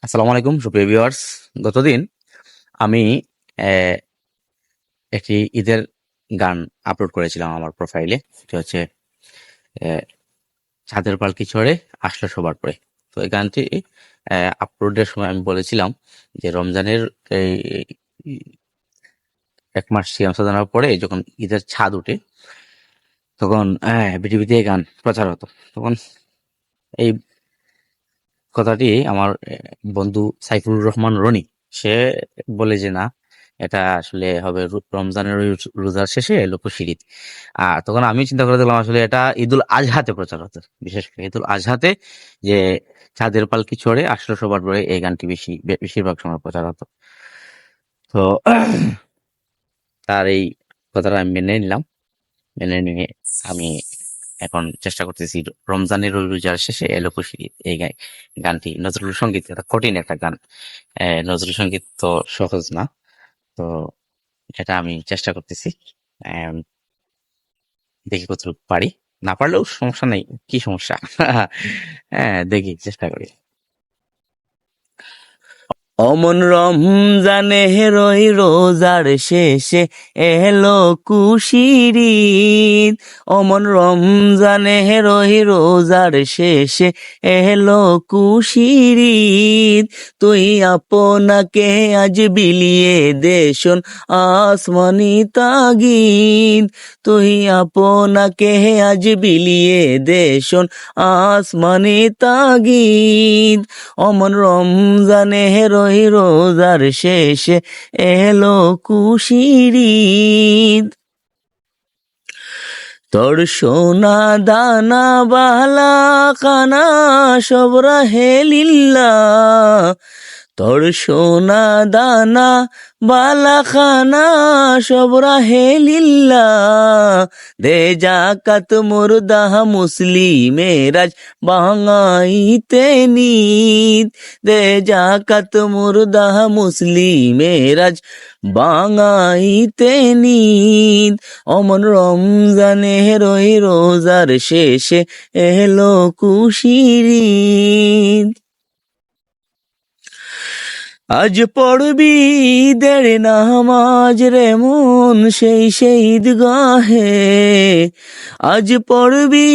আসসালামু আলাইকুম সুপ্রিয় ভিউয়ার্স। গতদিন আমি আহ, একটি ঈদের গান আপলোড করেছিলাম আমার প্রোফাইলে। সেটি হচ্ছে আহ, চাঁদের পালকি চড়ে আসলো সবার পরে। তো এই গানটি আপলোডের সময় আমি বলেছিলাম যে রমজানের এই এক মাস সিয়াম সাধনার পরে যখন ঈদের ছাদ উঠে তখন বিটিভিতে এই গান প্রচার হতো। তখন এই কথাটি আমার বন্ধু সাইফুর রহমান রনি সে বলে যে না, এটা আসলে হবে রমজানের ওই রোজার শেষে লোকশিরিত। আর তখন আমি চিন্তা করে দেখলাম আসলে এটা ঈদুল আজহাতে প্রচার হতো, বিশেষ করে ঈদুল আজহাতে যে চাঁদের পালকি চড়ে আসলো সবার পরে এই গানটি বেশিরভাগ সময় প্রচার হতো। তো তার এই কথাটা আমি মেনে নিলাম। মেনে নিয়ে আমি এখন চেষ্টা করতেছি রমজানের ওই রোজার শেষে লোকশিরিত এই গানটি নজরুল সঙ্গীত, এটা কঠিন একটা গান। নজরুল সঙ্গীত তো সহজ না। তো এটা আমি চেষ্টা করতেছি। আম, দেখি কতটুকু পারি। না পারলেও সমস্যা নেই, কি সমস্যা। হ্যাঁ, দেখি চেষ্টা করি। অমন রমজানে রই রোজার শেষে এলো খুশির ঈদ। অমন রমজানে রই রোজার শেষে এলো খুশির ঈদ। তুই আপনাকে আজ বিলিয়ে দেশন আসমানি তাগিদ। তুই আপনাকে আজ বিলিয়ে দেশন আসমানি তাগিদ। অমন রমজানে রই রোজার শেষে এলো খুশির ঈদ। তোর সোনা দানা বালা কানা সব রাহে লিল্লাহ। তোর সোনা দানা বালা খানা সব রাহে লিল্লাহ। দে জাকাত মুর্দাহ মুসলিমেরাজ বাঙাইতে নিত। দে জাকাত মুর্দাহ মুসলিমেরাজ বাঙাইতে নিত। অমন রমজানে রই রোজার শেষে এলো খুশির ঈদ। আজ পড়বি ঈদের নামাজ রে মন সেই ঈদগাহে। আজ পড়বি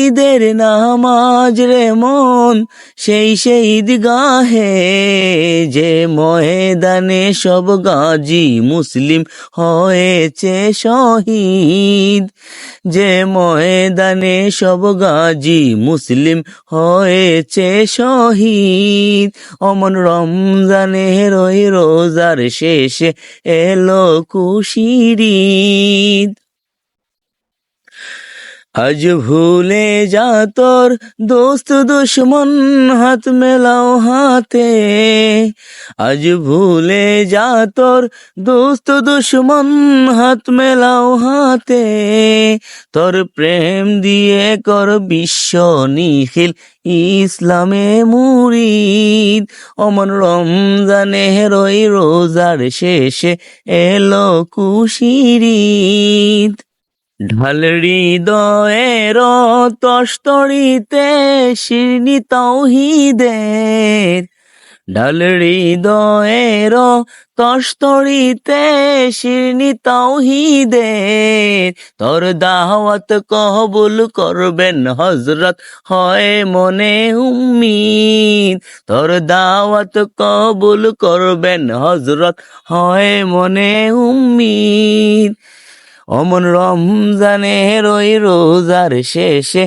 ঈদের নামাজ রে মন সেই ঈদগাহে। যে ময়দানে সব গাজী মুসলিম হয়েছে শহীদ। যে ময়দানে সব গাজী মুসলিম হয়েছে শহীদ। অমন রমজানে রই রোজার শেষে এলো খুশির ঈদ। আজ ভুলে যা তোর দোস্ত দুশ্মন হাত মেলাও হাতে। আজ ভুলে যা তোর দোস্ত দুশ্মন হাত মেলাও হাতে। তোর প্রেম দিয়ে কর বিশ্ব নিখিল ইসলামে মুরিদ। অমন রমজানে রই রোজার শেষে এলো খুশির ঈদ। ঢাল হৃদয়ের তস্তরিতে শিরনি তাওহীদের। ঢাল হৃদয়ের তস্তরিতে শিরনি তাওহীদের। তোর দাওয়াত কবুল করবেন হযরত হয় মনে উম্মিদ। তোর দাওয়াত কবুল করবেন হযরত হয় মনে উম্মিদ। অমন রমজানে রই রোজার শেষে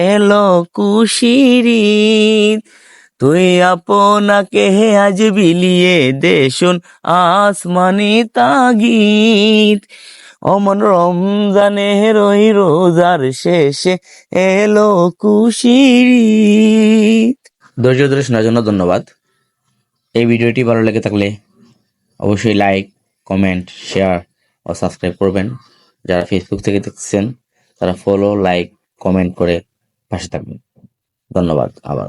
এলো খুশির ঈদ। তুই আপনাকে আজ বিলিয়ে দেশন আসমানি তাগিদ। অমন রমজানে রই রোজার শেষে এলো খুশির ঈদ। ধৈর্য ধরে শোনার জন্য ধন্যবাদ। এই ভিডিওটি ভালো লেগে থাকলে অবশ্যই লাইক, কমেন্ট, শেয়ার ও সাবস্ক্রাইব করবেন। যারা ফেসবুক থেকে দেখছেন তারা ফলো, লাইক, কমেন্ট করে পাশে থাকবেন। ধন্যবাদ আবার।